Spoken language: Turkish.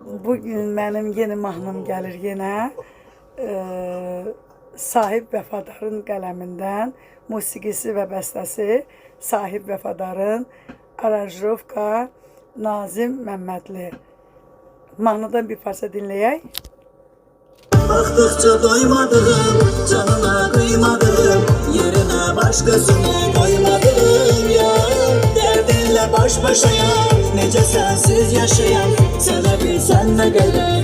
Bugün benim yeni mahnım gelir yine. Sahib Vəfadarın qələmindən musiqisi və bəstəsi Sahib Vəfadarın, aranjировka Nazim Məmmədli. Mahnıdan bir parça dinləyək. Baktıkça doymadım, canına kıymadım, yerine başkasını koymadım ya. Derdinle baş başayam, nece sensiz yaşayam, sevebilsen ne gerek.